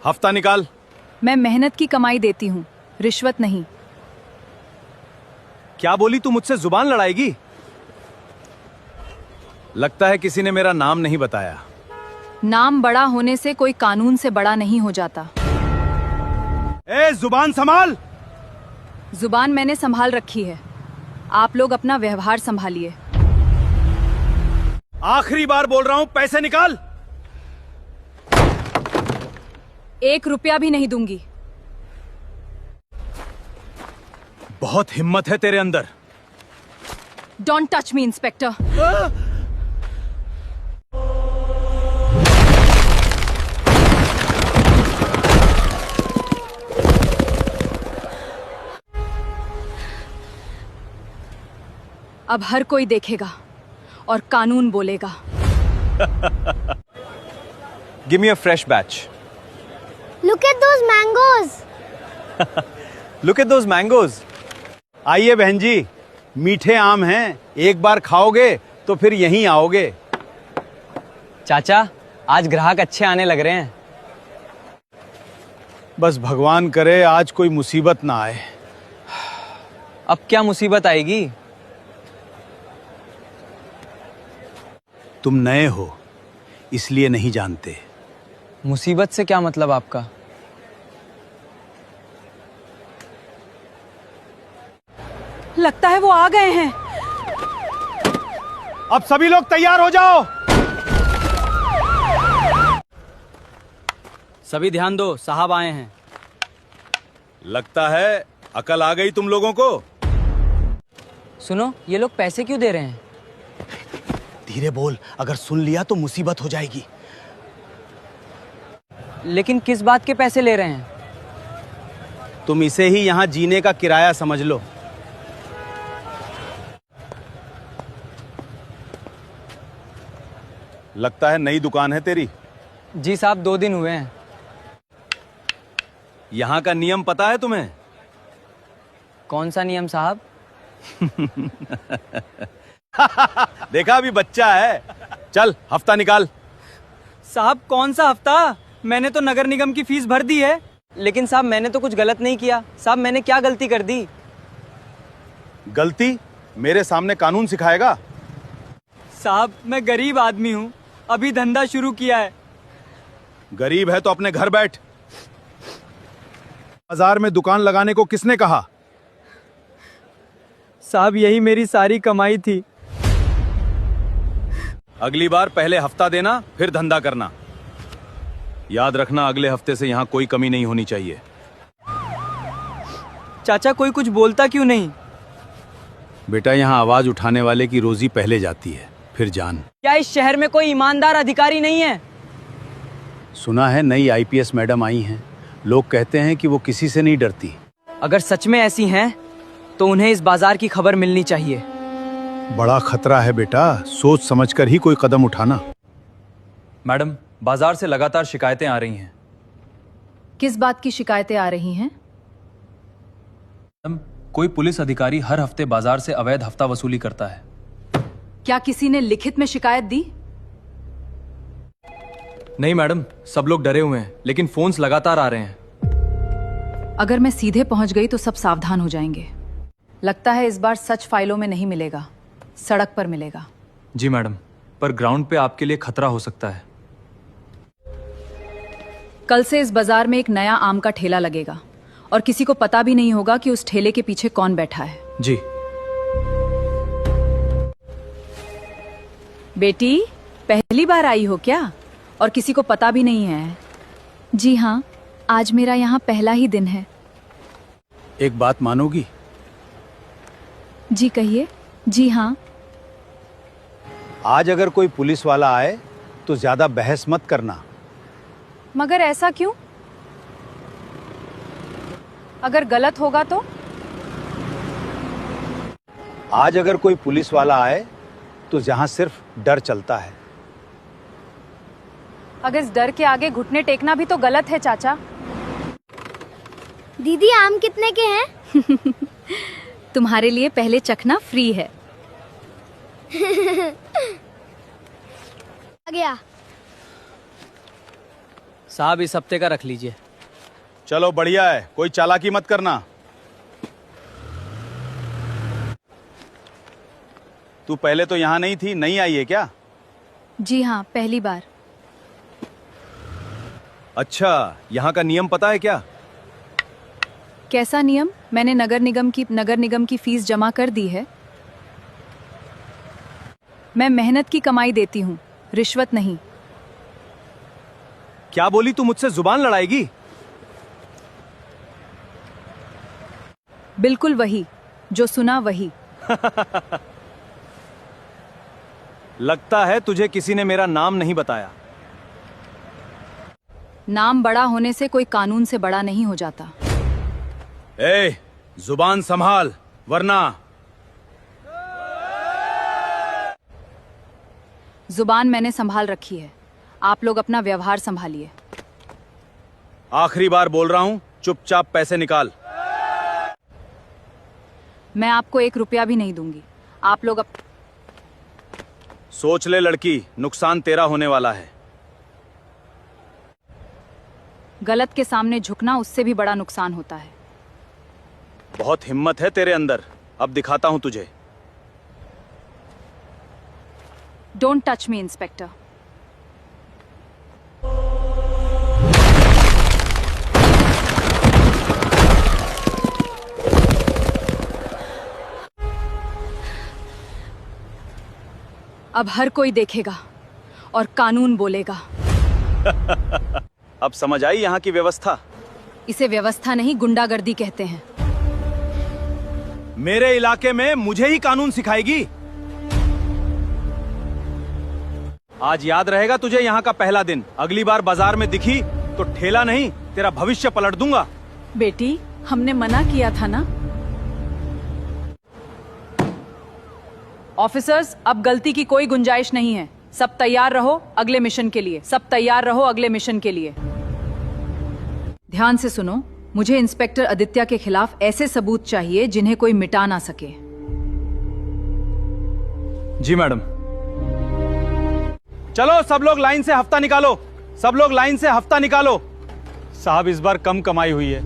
हफ्ता निकाल। मैं मेहनत की कमाई देती हूँ, रिश्वत नहीं। क्या बोली तू? मुझसे जुबान लड़ाएगी? लगता है किसी ने मेरा नाम नहीं बताया। नाम बड़ा होने से कोई कानून से बड़ा नहीं हो जाता। ए, जुबान संभाल। जुबान मैंने संभाल रखी है, आप लोग अपना व्यवहार संभालिए। आखिरी बार बोल रहा हूं, पैसे निकाल। 1 रुपया भी नहीं दूंगी। बहुत हिम्मत है तेरे अंदर। Don't touch me inspector. अब हर कोई देखेगा और कानून बोलेगा। Give me a fresh batch. Look at those mangoes. Look at those mangoes. आइए बहन जी, मीठे आम हैं, एक बार खाओगे तो फिर यहीं आओगे। चाचा, आज ग्राहक अच्छे आने लग रहे हैं। बस भगवान करे आज कोई मुसीबत ना आए। अब क्या मुसीबत आएगी? तुम नए हो, इसलिए नहीं जानते। मुसीबत से क्या मतलब आपका? लगता है वो आ गए हैं। अब सभी लोग तैयार हो जाओ। सभी ध्यान दो, साहब आए हैं। लगता है अकल आ गई तुम लोगों को। सुनो, ये लोग पैसे क्यों दे रहे हैं? धीरे बोल, अगर सुन लिया तो मुसीबत हो जाएगी। लेकिन किस बात के पैसे ले रहे हैं? तुम इसे ही यहां जीने का किराया समझ लो। लगता है नई दुकान है तेरी। जी साहब, 2 दिन हुए हैं। यहां का नियम पता है तुम्हें? कौन सा नियम साहब? देखा, अभी बच्चा है। चल हफ्ता निकाल। साहब, कौन सा हफ्ता? मैंने तो नगर निगम की फीस भर दी है। लेकिन साहब, मैंने तो कुछ गलत नहीं किया। साहब, मैंने क्या गलती कर दी? गलती? मेरे सामने कानून सिखाएगा? साहब, मैं गरीब आदमी हूँ, अभी धंधा शुरू किया है। गरीब है तो अपने घर बैठ। बाजार में दुकान लगाने को किसने कहा? साहब, यही मेरी सारी कमाई थी। अगली बार पहले हफ्ता देना, फिर धंधा करना। याद रखना, अगले हफ्ते से यहाँ कोई कमी नहीं होनी चाहिए। चाचा, कोई कुछ बोलता क्यों नहीं? बेटा, यहाँ आवाज उठाने वाले की रोजी पहले जाती है, फिर जान। क्या इस शहर में कोई ईमानदार अधिकारी नहीं है? सुना है नई आईपीएस मैडम आई हैं। लोग कहते हैं कि वो किसी से नहीं डरती। अगर सच में ऐसी हैं, तो उन्हें इस बाजार की खबर मिलनी चाहिए। बड़ा खतरा है बेटा, सोच समझकर ही कोई कदम उठाना। मैडम, बाजार से लगातार शिकायतें आ रही हैं। किस बात की शिकायतें आ रही हैं? मैडम, कोई पुलिस अधिकारी हर हफ्ते बाजार से अवैध हफ्ता वसूली करता है। क्या किसी ने लिखित में शिकायत दी? नहीं मैडम, सब लोग डरे हुए हैं, लेकिन फोन्स लगातार आ रहे हैं। अगर मैं सीधे पहुंच गई तो सब सावधान हो जाएंगे। लगता है इस बार सच फाइलों में नहीं मिलेगा, सड़क पर मिलेगा। जी मैडम, पर ग्राउंड पे आपके लिए खतरा हो सकता है। कल से इस बाजार में एक नया आम का ठेला लगेगा और किसी को पता भी नहीं होगा कि उस ठेले के पीछे कौन बैठा है। जी। बेटी, पहली बार आई हो क्या? और किसी को पता भी नहीं है? जी हाँ, आज मेरा यहाँ पहला ही दिन है। एक बात मानोगी? जी कहिए। जी हाँ। आज अगर कोई पुलिस वाला आए तो ज्यादा बहस मत करना। मगर ऐसा क्यों? अगर गलत होगा तो? आज अगर कोई पुलिस वाला आए तो जहां सिर्फ डर चलता है। अगर इस डर के आगे घुटने टेकना भी तो गलत है चाचा। दीदी, आम कितने के हैं? तुम्हारे लिए पहले चखना फ्री है। आ गया। साहब इस हफ्ते का रख लीजिए। चलो बढ़िया है, कोई चालाकी मत करना। तू पहले तो यहां नहीं थी, नई आई है क्या? जी हाँ, पहली बार। अच्छा, यहां का नियम पता है क्या? कैसा नियम? मैंने नगर निगम की फीस जमा कर दी है। मैं मेहनत की कमाई देती हूँ, रिश्वत नहीं। क्या बोली तू? मुझसे जुबान लड़ाएगी? बिल्कुल वही, जो सुना वही। लगता है तुझे किसी ने मेरा नाम नहीं बताया। नाम बड़ा होने से कोई कानून से बड़ा नहीं हो जाता। ए, जुबान संभाल, वरना। जुबान मैंने संभाल रखी है, आप लोग अपना व्यवहार संभालिए। आखिरी बार बोल रहा हूं, चुपचाप पैसे निकाल। मैं आपको 1 रुपया भी नहीं दूंगी। आप लोग सोच ले लड़की, नुकसान तेरा होने वाला है। गलत के सामने झुकना, उससे भी बड़ा नुकसान होता है। बहुत हिम्मत है तेरे अंदर, अब दिखाता हूं तुझे। Don't touch me inspector. अब हर कोई देखेगा और कानून बोलेगा। अब समझ आई यहां की व्यवस्था? इसे व्यवस्था नहीं, गुंडागर्दी कहते हैं। मेरे इलाके में मुझे ही कानून सिखाएगी? आज याद रहेगा तुझे यहाँ का पहला दिन। अगली बार बाजार में दिखी तो ठेला नहीं, तेरा भविष्य पलट दूंगा। बेटी, हमने मना किया था ना। ऑफिसर्स, अब गलती की कोई गुंजाइश नहीं है। सब तैयार रहो अगले मिशन के लिए। सब तैयार रहो अगले मिशन के लिए। ध्यान से सुनो, मुझे इंस्पेक्टर आदित्य के खिलाफ ऐसे सबूत चाहिए जिन्हें कोई मिटा ना सके। जी मैडम। चलो सब लोग लाइन से हफ्ता निकालो। सब लोग लाइन से हफ्ता निकालो। साहब, इस बार कम कमाई हुई है।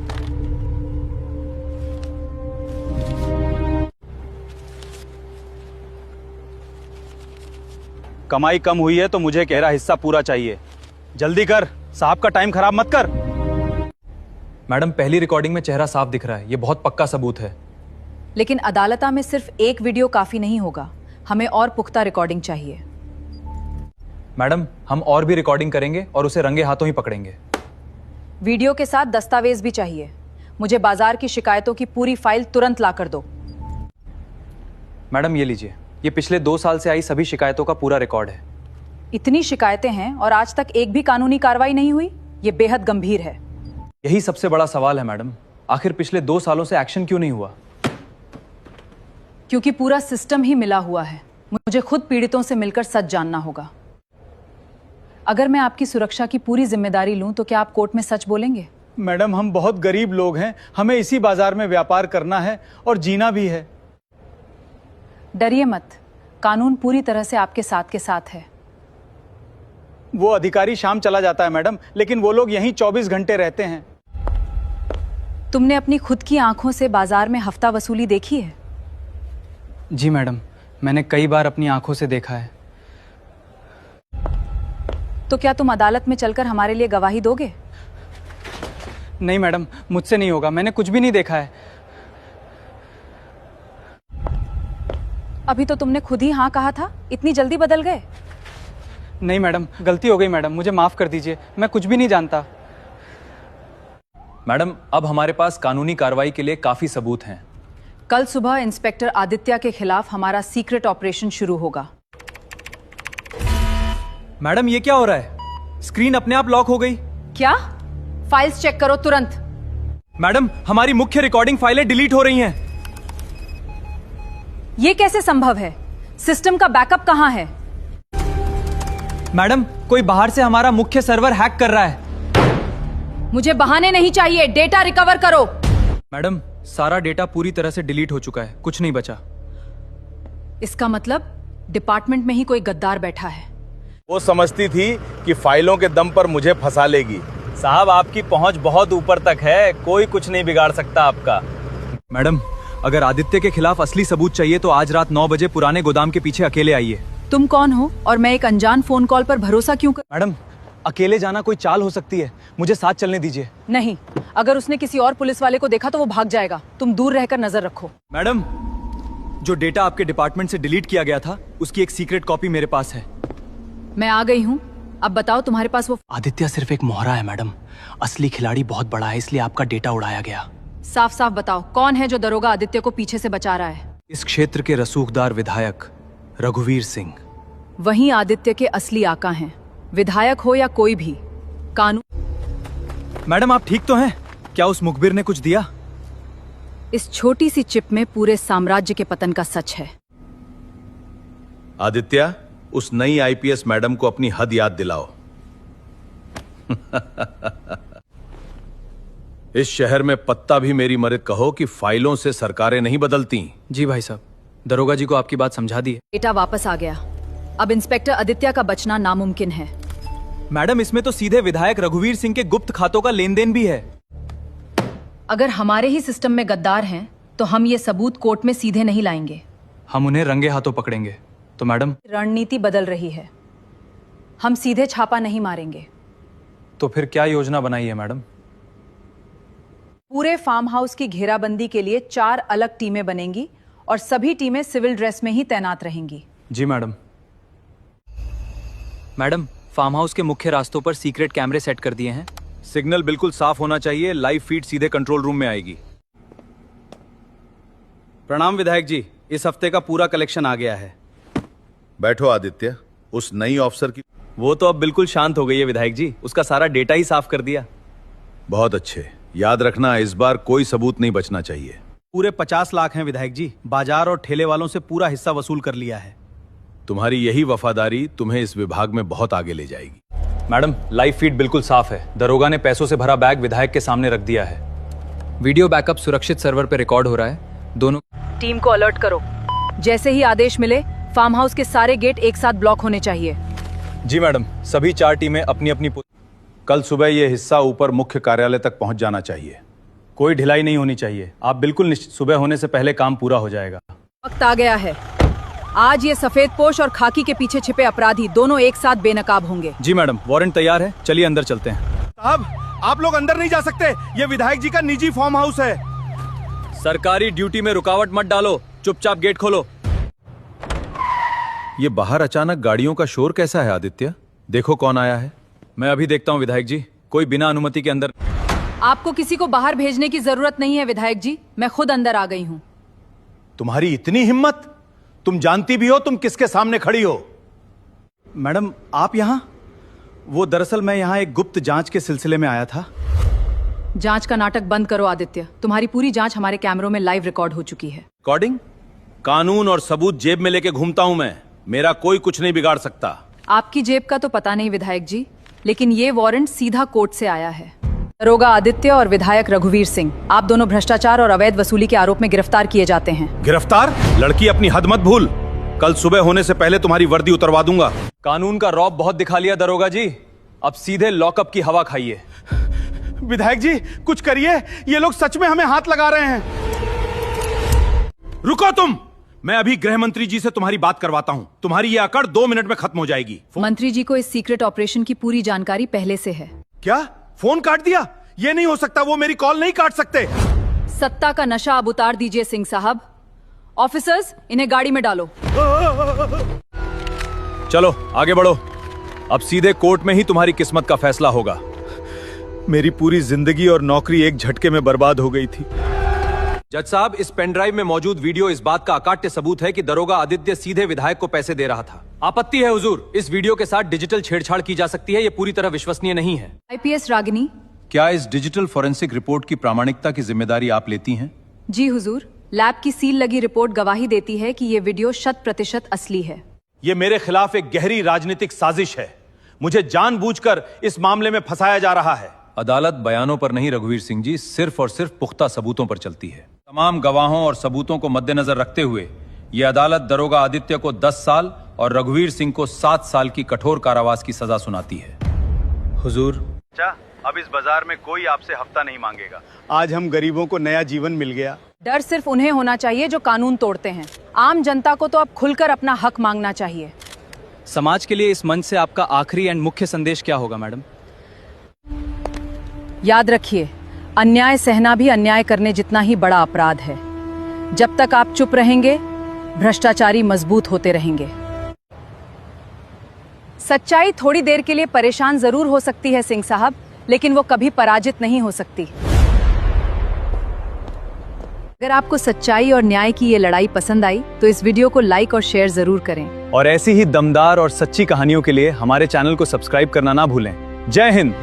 कमाई कम हुई है तो मुझे गहरा हिस्सा पूरा चाहिए। जल्दी कर, साहब का टाइम खराब मत कर। मैडम, पहली रिकॉर्डिंग में चेहरा साफ दिख रहा है, ये बहुत पक्का सबूत है। लेकिन अदालता में सिर्फ एक वीडियो काफी नहीं होगा, हमें और पुख्ता रिकॉर्डिंग चाहिए। मैडम, हम और भी रिकॉर्डिंग करेंगे और उसे रंगे हाथों ही पकड़ेंगे। वीडियो के साथ दस्तावेज भी चाहिए। मुझे बाजार की शिकायतों की पूरी फाइल तुरंत ला कर दो। मैडम, ये लीजिए, ये पिछले 2 साल से आई सभी शिकायतों का पूरा रिकॉर्ड है। इतनी शिकायतें हैं और आज तक एक भी कानूनी कार्रवाई नहीं हुई, ये बेहद गंभीर है। यही सबसे बड़ा सवाल है मैडम, आखिर पिछले 2 सालों से एक्शन क्यों नहीं हुआ? क्योंकि पूरा सिस्टम ही मिला हुआ है। मुझे खुद पीड़ितों से मिलकर सच जानना होगा। अगर मैं आपकी सुरक्षा की पूरी जिम्मेदारी लूं तो क्या आप कोर्ट में सच बोलेंगे? मैडम, हम बहुत गरीब लोग हैं, हमें इसी बाजार में व्यापार करना है और जीना भी है। डरिए मत, कानून पूरी तरह से आपके साथ के साथ है। वो अधिकारी शाम चला जाता है मैडम, लेकिन वो लोग यहीं 24 घंटे रहते हैं। तुमने अपनी खुद की आंखों से बाजार में हफ्ता वसूली देखी है? जी मैडम, मैंने कई बार अपनी आंखों से देखा है। तो क्या तुम अदालत में चलकर हमारे लिए गवाही दोगे? नहीं मैडम, मुझसे नहीं होगा, मैंने कुछ भी नहीं देखा है। अभी तो तुमने खुद ही हाँ कहा था, इतनी जल्दी बदल गए? नहीं मैडम, गलती हो गई मैडम, मुझे माफ कर दीजिए, मैं कुछ भी नहीं जानता। मैडम, अब हमारे पास कानूनी कार्रवाई के लिए काफी सबूत हैं। कल सुबह इंस्पेक्टर आदित्य के खिलाफ हमारा सीक्रेट ऑपरेशन शुरू होगा। मैडम, ये क्या हो रहा है? स्क्रीन अपने आप लॉक हो गई। क्या? फाइल्स चेक करो तुरंत। मैडम, हमारी मुख्य रिकॉर्डिंग फाइलें डिलीट हो रही हैं। ये कैसे संभव है? सिस्टम का बैकअप कहां है? मैडम, कोई बाहर से हमारा मुख्य सर्वर हैक कर रहा है। मुझे बहाने नहीं चाहिए, डेटा रिकवर करो। मैडम, सारा डेटा पूरी तरह से डिलीट हो चुका है, कुछ नहीं बचा। इसका मतलब डिपार्टमेंट में ही कोई गद्दार बैठा है। वो समझती थी कि फाइलों के दम पर मुझे फंसा लेगी, साहब आपकी पहुंच बहुत ऊपर तक है, कोई कुछ नहीं बिगाड़ सकता आपका। मैडम, अगर आदित्य के खिलाफ असली सबूत चाहिए तो आज रात 9 बजे पुराने गोदाम के पीछे अकेले आइए। तुम कौन हो और मैं एक अनजान फोन कॉल पर भरोसा क्यों कर... मैडम, अकेले जाना कोई चाल हो सकती है, मुझे साथ चलने दीजिए। नहीं, अगर उसने किसी और पुलिस वाले को देखा तो वो भाग जाएगा। तुम दूर रहकर नजर रखो। मैडम, जो डेटा आपके डिपार्टमेंट से डिलीट किया गया था उसकी एक सीक्रेट कॉपी मेरे पास है। मैं आ गई हूँ, अब बताओ तुम्हारे पास वो... आदित्य सिर्फ एक मोहरा है मैडम, असली खिलाड़ी बहुत बड़ा है, इसलिए आपका डेटा उड़ाया गया। साफ साफ बताओ, कौन है जो दरोगा आदित्य को पीछे से बचा रहा है? इस क्षेत्र के रसूखदार विधायक रघुवीर सिंह। वहीं आदित्य के असली आका हैं, विधायक हो या कोई भी। कानून... मैडम, आप ठीक तो हैं? क्या उस मुखबिर ने कुछ दिया? इस छोटी सी चिप में पूरे साम्राज्य के पतन का सच है। आदित्य, उस नई आईपीएस मैडम को अपनी हद याद दिलाओ। इस शहर में पत्ता भी मेरी मदद कहो कि फाइलों से सरकारें नहीं बदलती। जी भाई साहब, दरोगा जी को आपकी बात समझा दी है। डेटा वापस आ गया, अब इंस्पेक्टर आदित्य का बचना नामुमकिन है। मैडम, इसमें तो सीधे विधायक रघुवीर सिंह के गुप्त खातों का लेन देन भी है। अगर हमारे ही सिस्टम में गद्दार हैं, तो हम ये सबूत कोर्ट में सीधे नहीं लाएंगे। हम उन्हें रंगे हाथों पकड़ेंगे। तो मैडम, रणनीति बदल रही है, हम सीधे छापा नहीं मारेंगे। तो फिर क्या योजना बनाई है मैडम? पूरे फार्म हाउस की घेराबंदी के लिए 4 अलग टीमें बनेंगी और सभी टीमें सिविल ड्रेस में ही तैनात रहेंगी। जी मैडम। मैडम, फार्म हाउस के मुख्य रास्तों पर सीक्रेट कैमरे सेट कर दिए हैं। सिग्नल बिल्कुल साफ होना चाहिए, लाइव फीड सीधे कंट्रोल रूम में आएगी। प्रणाम विधायक जी, इस हफ्ते का पूरा कलेक्शन आ गया है। बैठो आदित्य, उस नई ऑफिसर की... वो तो अब बिल्कुल शांत हो गई है विधायक जी, उसका सारा डेटा ही साफ कर दिया। बहुत अच्छे। याद रखना, इस बार कोई सबूत नहीं बचना चाहिए। पूरे 50 लाख हैं विधायक जी, बाजार और ठेले वालों से पूरा हिस्सा वसूल कर लिया है। तुम्हारी यही वफादारी तुम्हें इस विभाग में बहुत आगे ले जाएगी। मैडम, लाइव फीड बिल्कुल साफ है। दरोगा ने पैसों से भरा बैग विधायक के सामने रख दिया है। वीडियो बैकअप सुरक्षित सर्वर पर रिकॉर्ड हो रहा है। दोनों टीम को अलर्ट करो, जैसे ही आदेश मिले फार्म हाउस के सारे गेट एक साथ ब्लॉक होने चाहिए। जी मैडम, सभी 4 टीमें अपनी अपनी... कल सुबह ये हिस्सा ऊपर मुख्य कार्यालय तक पहुंच जाना चाहिए। कोई ढिलाई नहीं होनी चाहिए, आप बिल्कुल निश्चित, सुबह होने से पहले काम पूरा हो जाएगा। वक्त आ गया है, आज ये सफेद पोश और खाकी के पीछे छिपे अपराधी दोनों एक साथ बेनकाब होंगे। जी मैडम, वारंट तैयार है, चलिए अंदर चलते हैं। साहब, आप लोग अंदर नहीं जा सकते, ये विधायक जी का निजी फार्म हाउस है। सरकारी ड्यूटी में रुकावट मत डालो, चुपचाप गेट खोलो। ये बाहर अचानक गाड़ियों का शोर कैसा है आदित्य? देखो कौन आया है। मैं अभी देखता हूँ विधायक जी, कोई बिना अनुमति के अंदर... आपको किसी को बाहर भेजने की जरूरत नहीं है विधायक जी, मैं खुद अंदर आ गई हूँ। तुम्हारी इतनी हिम्मत, तुम जानती भी हो तुम किसके सामने खड़ी हो। मैडम, आप यहाँ? वो दरअसल मैं यहाँ एक गुप्त जांच के सिलसिले में आया था। जांच का नाटक बंद करो आदित्य, तुम्हारी पूरी जांच हमारे कैमरों में लाइव रिकॉर्ड हो चुकी है। रिकॉर्डिंग? कानून और सबूत जेब में लेके घूमता हूं मैं, मेरा कोई कुछ नहीं बिगाड़ सकता। आपकी जेब का तो पता नहीं विधायक जी, लेकिन ये वारंट सीधा कोर्ट से आया है। दरोगा आदित्य और विधायक रघुवीर सिंह, आप दोनों भ्रष्टाचार और अवैध वसूली के आरोप में गिरफ्तार किए जाते हैं। गिरफ्तार? लड़की अपनी हद मत भूल, कल सुबह होने से पहले तुम्हारी वर्दी उतरवा दूंगा। कानून का रौब बहुत दिखा लिया दरोगा जी, अब सीधे लॉकअप की हवा खाइए। विधायक जी कुछ करिए, ये लोग सच में हमें हाथ लगा रहे हैं। रुको तुम, मैं अभी गृह मंत्री जी से तुम्हारी बात करवाता हूं, तुम्हारी ये अकड़ 2 मिनट में खत्म हो जाएगी। मंत्री जी को इस सीक्रेट ऑपरेशन की पूरी जानकारी पहले से है। क्या? फोन काट दिया? ये नहीं हो सकता, वो मेरी कॉल नहीं काट सकते। सत्ता का नशा अब उतार दीजिए सिंह साहब। ऑफिसर्स, इन्हें गाड़ी में डालो। चलो आगे बढ़ो, अब सीधे कोर्ट में ही तुम्हारी किस्मत का फैसला होगा। मेरी पूरी जिंदगी और नौकरी एक झटके में बर्बाद हो गई थी। जज साहब, इस पेन ड्राइव में मौजूद वीडियो इस बात का अकाट्य सबूत है कि दरोगा आदित्य सीधे विधायक को पैसे दे रहा था। आपत्ति है हुजूर, इस वीडियो के साथ डिजिटल छेड़छाड़ की जा सकती है, ये पूरी तरह विश्वसनीय नहीं है। आईपीएस रागिनी। क्या इस डिजिटल फॉरेंसिक रिपोर्ट की प्रामाणिकता की जिम्मेदारी आप लेती हैं? जी हुजूर, लैब की सील लगी रिपोर्ट गवाही देती है कि ये वीडियो 100% असली है। ये मेरे खिलाफ एक गहरी राजनीतिक साजिश है, मुझे जानबूझकर इस मामले में फंसाया जा रहा है। अदालत बयानों पर नहीं रघुवीर सिंह जी, सिर्फ और सिर्फ पुख्ता सबूतों पर चलती है। तमाम गवाहों और सबूतों को मद्देनजर रखते हुए यह अदालत दरोगा आदित्य को 10 साल और रघुवीर सिंह को 7 साल की कठोर कारावास की सजा सुनाती है। हुजूर, अब इस बाजार में कोई आपसे हफ्ता नहीं मांगेगा। आज हम गरीबों को नया जीवन मिल गया। डर सिर्फ उन्हें होना चाहिए जो कानून तोड़ते हैं। आम जनता को तो अब खुलकर अपना हक मांगना चाहिए। समाज के लिए इस मंच से आपका आखिरी एंड मुख्य संदेश क्या होगा मैडम? याद रखिए, अन्याय सहना भी अन्याय करने जितना ही बड़ा अपराध है। जब तक आप चुप रहेंगे, भ्रष्टाचारी मजबूत होते रहेंगे। सच्चाई थोड़ी देर के लिए परेशान जरूर हो सकती है सिंह साहब, लेकिन वो कभी पराजित नहीं हो सकती। अगर आपको सच्चाई और न्याय की ये लड़ाई पसंद आई तो इस वीडियो को लाइक और शेयर जरूर करें। और ऐसी ही दमदार और सच्ची कहानियों के लिए हमारे चैनल को सब्सक्राइब करना ना भूलें। जय हिंद।